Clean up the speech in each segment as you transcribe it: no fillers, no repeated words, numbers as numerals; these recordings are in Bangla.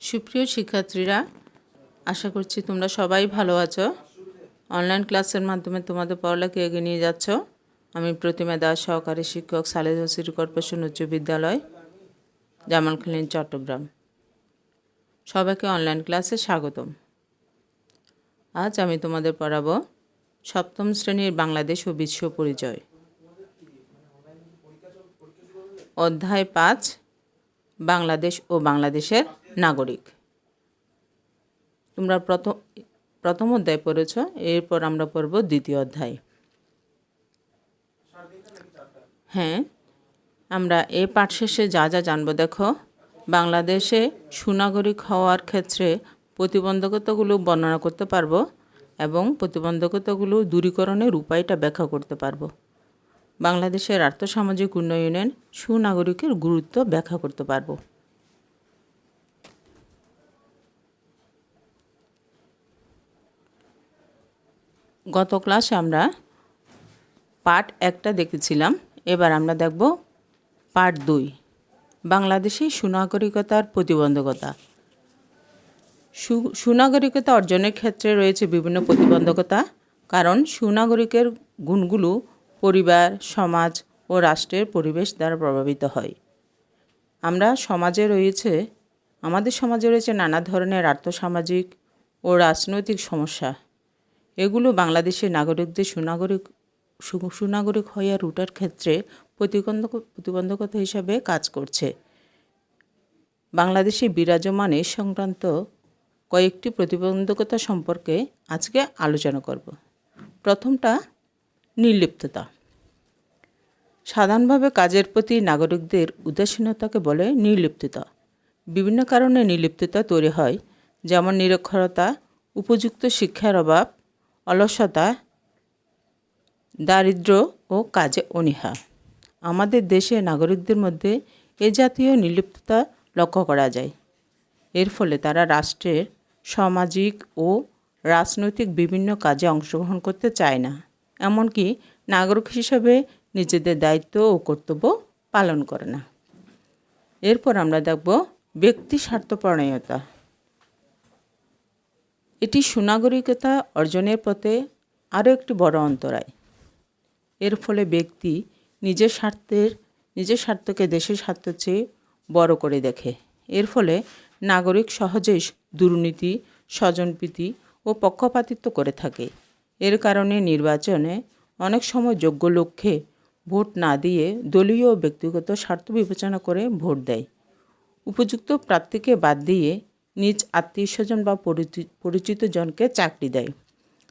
সুপ্রিয় শিক্ষার্থীরা, আশা করছি তোমরা সবাই ভালো আছো। অনলাইন ক্লাসের মাধ্যমে তোমাদের পড়ালেখা এগিয়ে নিয়ে যাচ্ছ। আমি প্রতিমা দাস, সহকারী শিক্ষক, সালেহ সিটি কর্পোরেশন উচ্চ বিদ্যালয়, জামালখালী, চট্টগ্রাম। সবাইকে অনলাইন ক্লাসে স্বাগতম। আজ আমি তোমাদের পড়াবো সপ্তম শ্রেণীর বাংলাদেশ ও বিশ্ব পরিচয়, অধ্যায় 5, বাংলাদেশ ও বাংলাদেশের নাগরিক। তোমরা প্রথম অধ্যায় পড়েছ, এরপর আমরা পড়ব দ্বিতীয় অধ্যায়। হ্যাঁ, আমরা এই পাঠ শেষে যা যা জানবো দেখো। বাংলাদেশে সুনাগরিক হওয়ার ক্ষেত্রে প্রতিবন্ধকতাগুলো বর্ণনা করতে পারবো এবং প্রতিবন্ধকতাগুলো দূরীকরণের উপায়টা ব্যাখ্যা করতে পারবো। বাংলাদেশের আর্থসামাজিক উন্নয়নের সুনাগরিকের গুরুত্ব ব্যাখ্যা করতে পারবো। গত ক্লাসে আমরা পার্ট 1টা দেখেছিলাম, এবার আমরা দেখব পার্ট 2, বাংলাদেশে সুনাগরিকতার প্রতিবন্ধকতা। সুনাগরিকতা অর্জনের ক্ষেত্রে রয়েছে বিভিন্ন প্রতিবন্ধকতা, কারণ সুনাগরিকের গুণগুলো পরিবার, সমাজ ও রাষ্ট্রের পরিবেশ দ্বারা প্রভাবিত হয়। আমাদের সমাজে রয়েছে নানা ধরনের আর্থসামাজিক ও রাজনৈতিক সমস্যা। এগুলো বাংলাদেশের নাগরিকদের সুনাগরিক হয়ে ওঠার ক্ষেত্রে প্রতিবন্ধকতা হিসাবে কাজ করছে। বাংলাদেশে বিরাজমান এই সংক্রান্ত কয়েকটি প্রতিবন্ধকতা সম্পর্কে আজকে আলোচনা করব। প্রথমটা নির্লিপ্ততা। সাধারণভাবে কাজের প্রতি নাগরিকদের উদাসীনতাকে বলে নির্লিপ্ততা। বিভিন্ন কারণে নির্লিপ্ততা তৈরি হয়, যেমন নিরক্ষরতা, উপযুক্ত শিক্ষার অভাব, অলসতা, দারিদ্র্য ও কাজে অনীহা। আমাদের দেশে নাগরিকদের মধ্যে এ জাতীয় নির্লিপ্ততা লক্ষ্য করা যায়। এর ফলে তারা রাষ্ট্রের সামাজিক ও রাজনৈতিক বিভিন্ন কাজে অংশগ্রহণ করতে চায় না, এমনকি নাগরিক হিসাবে নিজেদের দায়িত্ব ও কর্তব্য পালন করে না। এরপর আমরা দেখব ব্যক্তি স্বার্থপরায়ণতা। এটি সুনাগরিকতা অর্জনের পথে আরও একটি বড় অন্তরায়। এর ফলে ব্যক্তি নিজের স্বার্থকে দেশের স্বার্থের চেয়ে বড় করে দেখে। এর ফলে নাগরিক সহজেই দুর্নীতি, স্বজনপ্রীতি ও পক্ষপাতিত্ব করে থাকে। এর কারণে নির্বাচনে অনেক সময় যোগ্য লোককে ভোট না দিয়ে দলীয় ও ব্যক্তিগত স্বার্থ বিবেচনা করে ভোট দেয়। উপযুক্ত প্রার্থীকে বাদ দিয়ে নিজ আত্মীয়স্বজন বা পরিচিত জনকে চাকরি দেয়।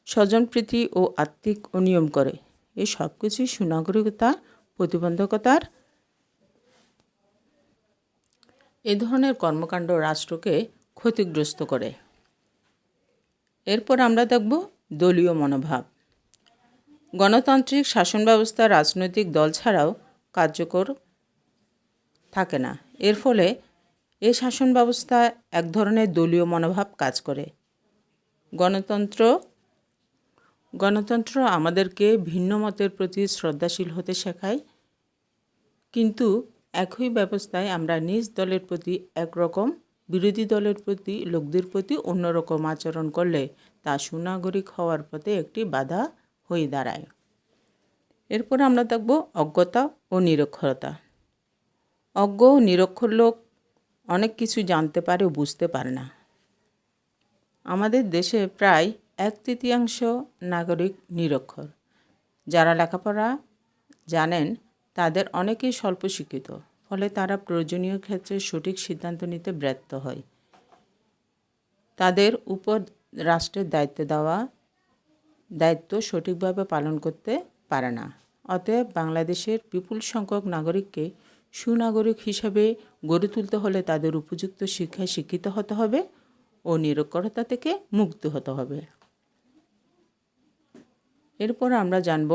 স্বজনপ্রীতি ও আর্থিক অনিয়ম করে। এই সব কিছুই সুনাগরিকতা প্রতিবন্ধকতার। এ ধরনের কর্মকাণ্ড রাষ্ট্রকে ক্ষতিগ্রস্ত করে। এরপর আমরা দেখব দলীয় মনোভাব। গণতান্ত্রিক শাসন ব্যবস্থা রাজনৈতিক দল ছাড়াও কার্যকর থাকে না। এর ফলে এই শাসন ব্যবস্থা এক ধরনের দলীয় মনোভাব কাজ করে। গণতন্ত্র আমাদেরকে ভিন্ন মতের প্রতি শ্রদ্ধাশীল হতে শেখায়, কিন্তু একই ব্যবস্থায় আমরা নিজ দলের প্রতি একরকম, বিরোধী দলের লোকদের প্রতি অন্যরকম আচরণ করলে তা সুনাগরিক হওয়ার পথে একটি বাধা হয়ে দাঁড়ায়। এরপর আমরা দেখব অজ্ঞতা ও নিরক্ষরতা। অজ্ঞ ও নিরক্ষর লোক অনেক কিছু জানতে পারে ও বুঝতে পারে না। আমাদের দেশে প্রায় 1/3 নাগরিক নিরক্ষর। যারা লেখাপড়া জানেন তাদের অনেকেই স্বল্প শিক্ষিত, ফলে তারা প্রয়োজনীয় ক্ষেত্রে সঠিক সিদ্ধান্ত নিতে ব্যর্থ হয়। তাদের উপর রাষ্ট্রের দায়িত্ব সঠিকভাবে পালন করতে পারে না। অতএব বাংলাদেশের বিপুল সংখ্যক নাগরিককে সুনাগরিক হিসাবে গড়ে তুলতে হলে তাদের উপযুক্ত শিক্ষায় শিক্ষিত হতে হবে ও নিরক্ষরতা থেকে মুক্ত হতে হবে। এরপর আমরা জানব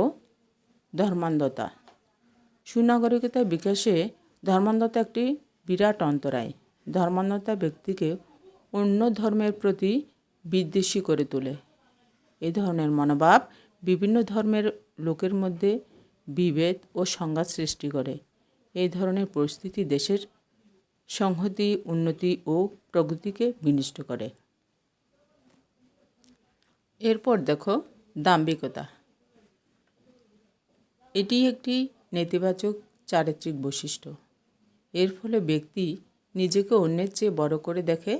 ধর্মান্ধতা। সুনাগরিকতার বিকাশে ধর্মান্ধতা একটি বিরাট অন্তরায়। ধর্মান্ধতা ব্যক্তিকে অন্য ধর্মের প্রতি বিদ্বেষী করে তোলে। এই ধরনের মনোভাব বিভিন্ন ধর্মের লোকের মধ্যে বিভেদ ও সংঘাত সৃষ্টি করে। এই ধরনের পরিস্থিতি দেশের সংহতি, উন্নতি ও প্রগতিকে বিনষ্ট করে। এরপর দেখো দাম্ভিকতা। এটি একটি নেতিবাচক চারিত্রিক বৈশিষ্ট্য। এর ফলে ব্যক্তি নিজেকে অন্যের চেয়ে বড় করে দেখে,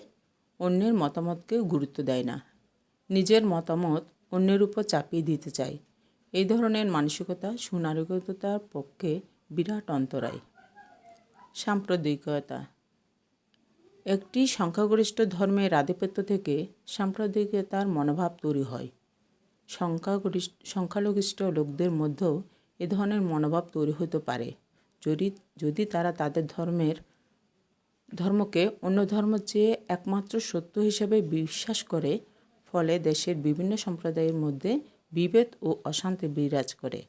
অন্যের মতামতকে গুরুত্ব দেয় না, নিজের মতামত অন্যের উপর চাপিয়ে দিতে চায়। এই ধরনের মানসিকতা সুনাগরিকতার পক্ষে বিরাট অন্তরায়। সাম্প্রদায়িকতা। একটি সংখ্যাগরিষ্ঠ ধর্মের আধিপত্য থেকে সাম্প্রদায়িকতার মনোভাব তৈরি হয়। সংখ্যালঘিষ্ঠ লোকদের মধ্যেও এ ধরনের মনোভাব তৈরি হতে পারে যদি তারা তাদের ধর্মকে অন্য ধর্মের চেয়ে একমাত্র সত্য হিসেবে বিশ্বাস করে। ফলে দেশের বিভিন্ন সম্প্রদায়ের মধ্যে বিভেদ ও অশান্তি বিরাজ করে।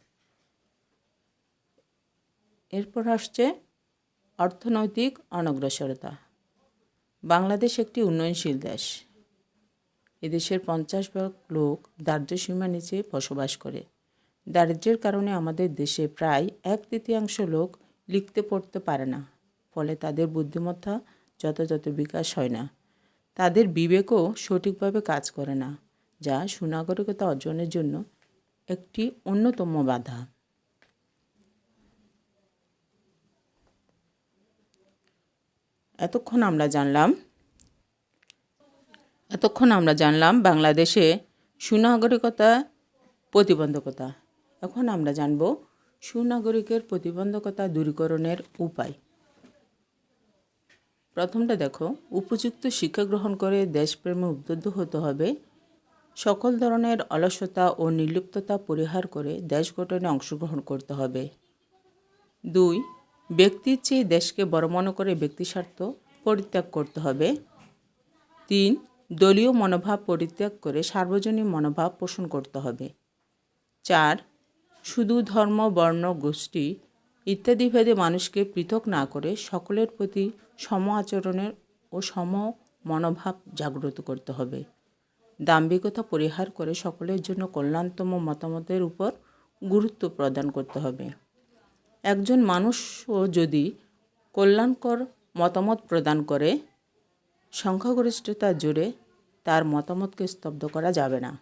এরপর আসছে অর্থনৈতিক অনগ্রসরতা। বাংলাদেশ একটি উন্নয়নশীল দেশ। এদেশের 50% লোক দারিদ্র্যসীমার নিচে বসবাস করে। দারিদ্র্যের কারণে আমাদের দেশে প্রায় 1/3 লোক লিখতে পড়তে পারে না। ফলে তাদের বুদ্ধিমত্তা যথাযথ বিকাশ হয় না, তাদের বিবেকও সঠিকভাবে কাজ করে না, যা সুনাগরিকতা অর্জনের জন্য একটি অন্যতম বাধা। এতক্ষণ আমরা জানলাম বাংলাদেশে সুনাগরিকতা প্রতিবন্ধকতা। এখন আমরা জানব সুনাগরিকের প্রতিবন্ধকতা দূরীকরণের উপায়। প্রথমটা দেখো, উপযুক্ত শিক্ষা গ্রহণ করে দেশপ্রেমে উদ্বুদ্ধ হতে হবে। সকল ধরনের অলসতা ও নির্লিপ্ততা পরিহার করে দেশ গঠনে অংশগ্রহণ করতে হবে। 2, ব্যক্তির চেয়ে দেশকে বড় মনে করে ব্যক্তিস্বার্থ পরিত্যাগ করতে হবে। 3, দলীয় মনোভাব পরিত্যাগ করে সার্বজনীন মনোভাব পোষণ করতে হবে। 4, শুধু ধর্ম, বর্ণ, গোষ্ঠী ইত্যাদি ভেদে মানুষকে পৃথক না করে সকলের প্রতি সম আচরণের ও সম মনোভাব জাগ্রত করতে হবে। দাম্ভিকতা পরিহার করে সকলের জন্য কল্যাণতম মতামতের উপর গুরুত্ব প্রদান করতে হবে। একজন মানুষও যদি কল্যাণকর মতামত প্রদান করে, সংখ্যাগরিষ্ঠতার জোরে তার মতামতকে স্তব্ধ করা যাবে না।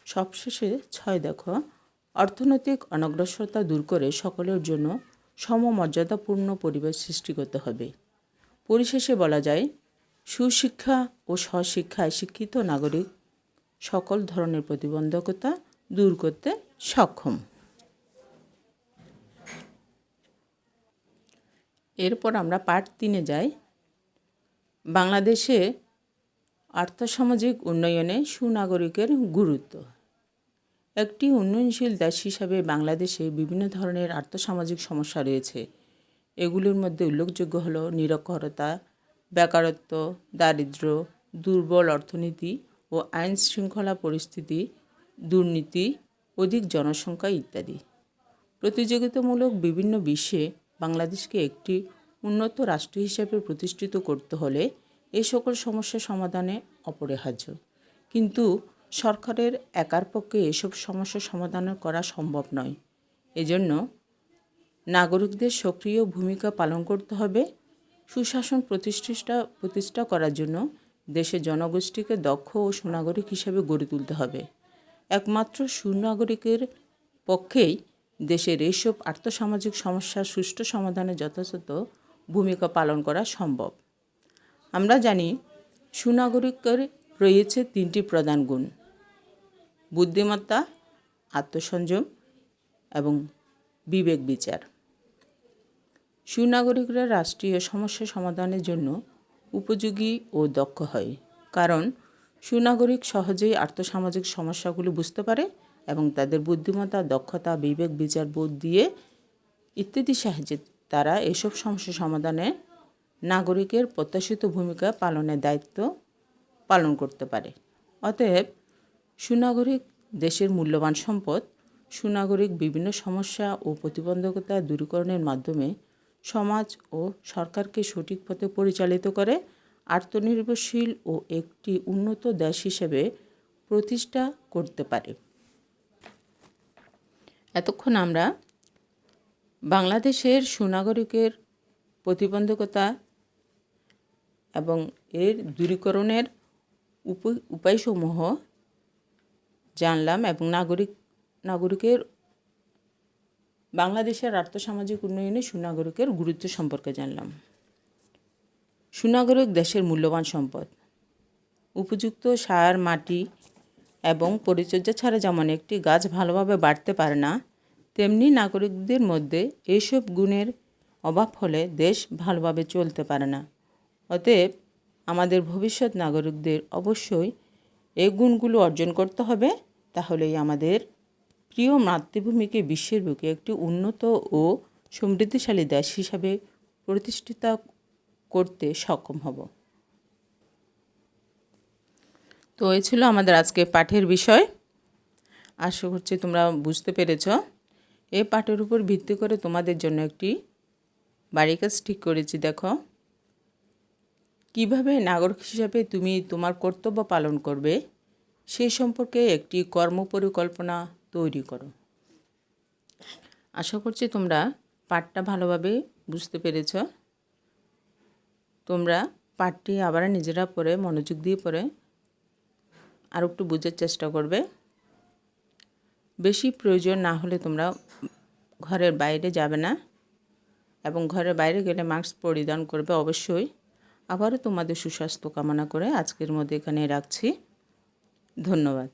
সবশেষে 6 দেখো, অর্থনৈতিক অনগ্রসরতা দূর করে সকলের জন্য সমমর্যাদাপূর্ণ পরিবেশ সৃষ্টি করতে হবে। পরিশেষে বলা যায়, সুশিক্ষা ও স্বশিক্ষায় শিক্ষিত নাগরিক সকল ধরনের প্রতিবন্ধকতা দূর করতে সক্ষম। এরপর আমরা পার্ট 3-এ যাই। বাংলাদেশে আর্থসামাজিক উন্নয়নে সুনাগরিকের গুরুত্ব। একটি উন্নয়নশীল দেশ হিসাবে বাংলাদেশে বিভিন্ন ধরনের আর্থসামাজিক সমস্যা রয়েছে। এগুলির মধ্যে উল্লেখযোগ্য হল নিরক্ষরতা, বেকারত্ব, দারিদ্র্য, দুর্বল অর্থনীতি ও আইন শৃঙ্খলা পরিস্থিতি, দুর্নীতি, অধিক জনসংখ্যা ইত্যাদি। প্রতিযোগিতামূলক বিভিন্ন বিশ্বে বাংলাদেশকে একটি উন্নত রাষ্ট্র হিসেবে প্রতিষ্ঠিত করতে হলে এই সকল সমস্যা সমাধানে অপরিহার্য। কিন্তু সরকারের একার পক্ষে এসব সমস্যা সমাধান করা সম্ভব নয়। এজন্য নাগরিকদের সক্রিয় ভূমিকা পালন করতে হবে। সুশাসন প্রতিষ্ঠা করার জন্য দেশের জনগোষ্ঠীকে দক্ষ ও সুনাগরিক হিসেবে গড়ে তুলতে হবে। একমাত্র সুনাগরিকের পক্ষেই দেশের এইসব আর্থসামাজিক সমস্যার সুষ্ঠু সমাধানে যথাযথ ভূমিকা পালন করা সম্ভব। আমরা জানি সুনাগরিকের রয়েছে 3টি প্রধান গুণ: বুদ্ধিমত্তা, আত্মসংযম এবং বিবেক বিচার। সুনাগরিকরা রাষ্ট্রীয় সমস্যা সমাধানের জন্য উপযোগী ও দক্ষ হয়, কারণ সুনাগরিক সহজেই আর্থসামাজিক সমস্যাগুলি বুঝতে পারে এবং তাদের বুদ্ধিমত্তা, দক্ষতা, বিবেক বিচার বোধ দিয়ে ইত্যাদি সাহায্যে তারা এসব সমস্যা সমাধানে নাগরিকের প্রত্যাশিত ভূমিকা পালনের দায়িত্ব পালন করতে পারে। অতএব সুনাগরিক দেশের মূল্যবান সম্পদ। সুনাগরিক বিভিন্ন সমস্যা ও প্রতিবন্ধকতা দূরীকরণের মাধ্যমে সমাজ ও সরকারকে সঠিক পথে পরিচালিত করে আত্মনির্ভরশীল ও একটি উন্নত দেশ হিসেবে প্রতিষ্ঠা করতে পারে। এতক্ষণ আমরা বাংলাদেশের সুনাগরিকের প্রতিবন্ধকতা এবং এর দূরীকরণের উপায়সমূহ জানলাম এবং নাগরিকের বাংলাদেশের আর্থসামাজিক উন্নয়নে সুনাগরিকের গুরুত্ব সম্পর্কে জানলাম। সুনাগরিক দেশের মূল্যবান সম্পদ। উপযুক্ত সার, মাটি এবং পরিচর্যা ছাড়া যেমন একটি গাছ ভালোভাবে বাড়তে পারে না, তেমনি নাগরিকদের মধ্যে এইসব গুণের অভাব হলে দেশ ভালোভাবে চলতে পারে না। অতএব আমাদের ভবিষ্যৎ নাগরিকদের অবশ্যই এই গুণগুলো অর্জন করতে হবে, তাহলেই আমাদের প্রিয় মাতৃভূমিকে বিশ্বের বুকে একটি উন্নত ও সমৃদ্ধিশালী দেশ হিসাবে প্রতিষ্ঠিত করতে সক্ষম হব। তো এই ছিল আমাদের আজকে পাঠের বিষয়। আশা করছি তোমরা বুঝতে পেরেছ। এই পাঠের উপর ভিত্তি করে তোমাদের জন্য একটি বাড়ির কাজ ঠিক করেছি। দেখো, কিভাবে নাগরিক হিসাবে তুমি তোমার কর্তব্য পালন করবে সেই সম্পর্কে একটি কর্মপরিকল্পনা তৈরি করো। আশা করছি তোমরা পাঠটা ভালোভাবে বুঝতে পেরেছ। তোমরা পাঠটি আবার নিজেরা পড়ে মনোযোগ দিয়ে পড়ে আর একটু বোঝার চেষ্টা করবে। বেশি প্রয়োজন না হলে তোমরা ঘরের বাইরে যাবে না এবং ঘরের বাইরে গেলে মাস্ক পরিধান করবে অবশ্যই। আবারও তোমাদের সুস্বাস্থ্য কামনা করে আজকের মধ্যে এখানে রাখছি। ধন্যবাদ।